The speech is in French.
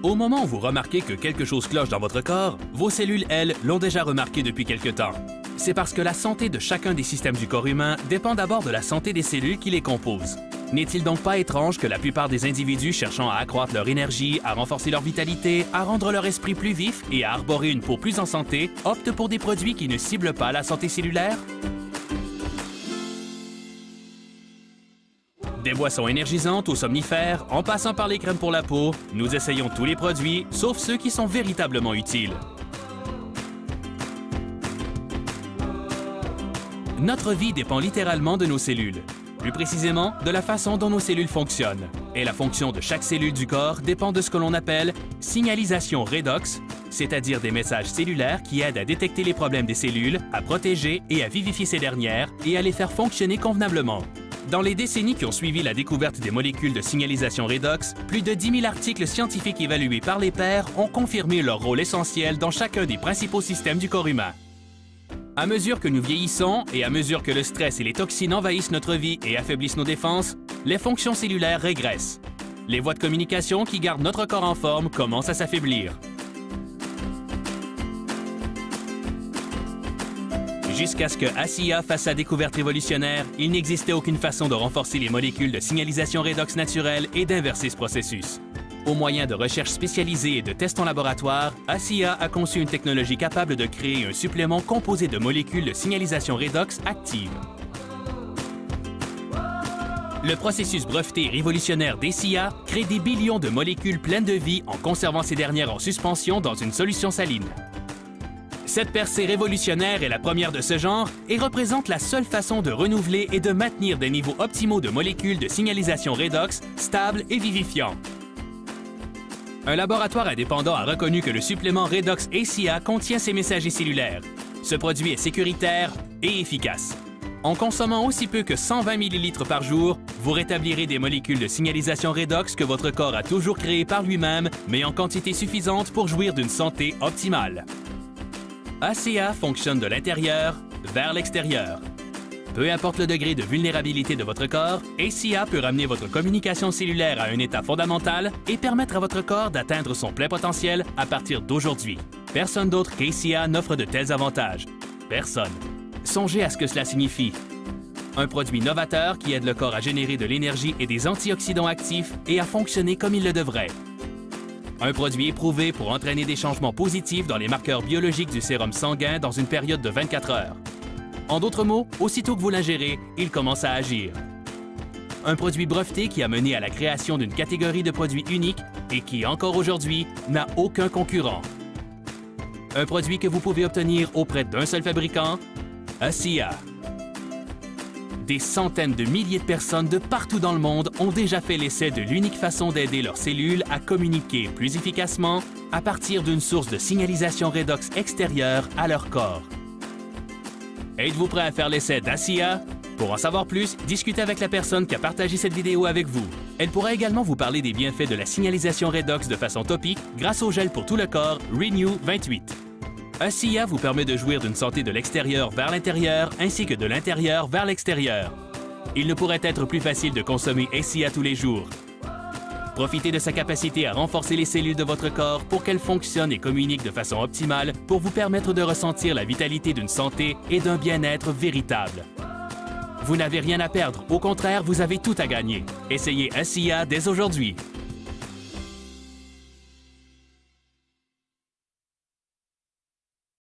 Au moment où vous remarquez que quelque chose cloche dans votre corps, vos cellules, elles, l'ont déjà remarqué depuis quelque temps. C'est parce que la santé de chacun des systèmes du corps humain dépend d'abord de la santé des cellules qui les composent. N'est-il donc pas étrange que la plupart des individus cherchant à accroître leur énergie, à renforcer leur vitalité, à rendre leur esprit plus vif et à arborer une peau plus en santé, optent pour des produits qui ne ciblent pas la santé cellulaire? Des boissons énergisantes aux somnifères, en passant par les crèmes pour la peau, nous essayons tous les produits, sauf ceux qui sont véritablement utiles. Notre vie dépend littéralement de nos cellules. Plus précisément, de la façon dont nos cellules fonctionnent. Et la fonction de chaque cellule du corps dépend de ce que l'on appelle signalisation redox, c'est-à-dire des messages cellulaires qui aident à détecter les problèmes des cellules, à protéger et à vivifier ces dernières et à les faire fonctionner convenablement. Dans les décennies qui ont suivi la découverte des molécules de signalisation redox, plus de 10 000 articles scientifiques évalués par les pairs ont confirmé leur rôle essentiel dans chacun des principaux systèmes du corps humain. À mesure que nous vieillissons et à mesure que le stress et les toxines envahissent notre vie et affaiblissent nos défenses, les fonctions cellulaires régressent. Les voies de communication qui gardent notre corps en forme commencent à s'affaiblir. Jusqu'à ce que ASIA fasse sa découverte révolutionnaire, il n'existait aucune façon de renforcer les molécules de signalisation redox naturelles et d'inverser ce processus. Au moyen de recherches spécialisées et de tests en laboratoire, ASIA a conçu une technologie capable de créer un supplément composé de molécules de signalisation redox actives. Le processus breveté et révolutionnaire d'ASIA crée des billions de molécules pleines de vie en conservant ces dernières en suspension dans une solution saline. Cette percée révolutionnaire est la première de ce genre et représente la seule façon de renouveler et de maintenir des niveaux optimaux de molécules de signalisation redox stables et vivifiants. Un laboratoire indépendant a reconnu que le supplément Redox ASIA contient ces messagers cellulaires. Ce produit est sécuritaire et efficace. En consommant aussi peu que 120 ml par jour, vous rétablirez des molécules de signalisation redox que votre corps a toujours créées par lui-même, mais en quantité suffisante pour jouir d'une santé optimale. ASIA fonctionne de l'intérieur vers l'extérieur. Peu importe le degré de vulnérabilité de votre corps, ASIA peut ramener votre communication cellulaire à un état fondamental et permettre à votre corps d'atteindre son plein potentiel à partir d'aujourd'hui. Personne d'autre qu'ASIA n'offre de tels avantages. Personne. Songez à ce que cela signifie. Un produit novateur qui aide le corps à générer de l'énergie et des antioxydants actifs et à fonctionner comme il le devrait. Un produit éprouvé pour entraîner des changements positifs dans les marqueurs biologiques du sérum sanguin dans une période de 24 heures. En d'autres mots, aussitôt que vous l'ingérez, il commence à agir. Un produit breveté qui a mené à la création d'une catégorie de produits uniques et qui, encore aujourd'hui, n'a aucun concurrent. Un produit que vous pouvez obtenir auprès d'un seul fabricant, ASIA. Des centaines de milliers de personnes de partout dans le monde ont déjà fait l'essai de l'unique façon d'aider leurs cellules à communiquer plus efficacement à partir d'une source de signalisation redox extérieure à leur corps. Êtes-vous prêt à faire l'essai d'ASIA? Pour en savoir plus, discutez avec la personne qui a partagé cette vidéo avec vous. Elle pourra également vous parler des bienfaits de la signalisation redox de façon topique grâce au gel pour tout le corps Renew 28. ASIA vous permet de jouir d'une santé de l'extérieur vers l'intérieur ainsi que de l'intérieur vers l'extérieur. Il ne pourrait être plus facile de consommer ASIA tous les jours. Profitez de sa capacité à renforcer les cellules de votre corps pour qu'elles fonctionnent et communiquent de façon optimale pour vous permettre de ressentir la vitalité d'une santé et d'un bien-être véritable. Vous n'avez rien à perdre, au contraire, vous avez tout à gagner. Essayez ASIA dès aujourd'hui.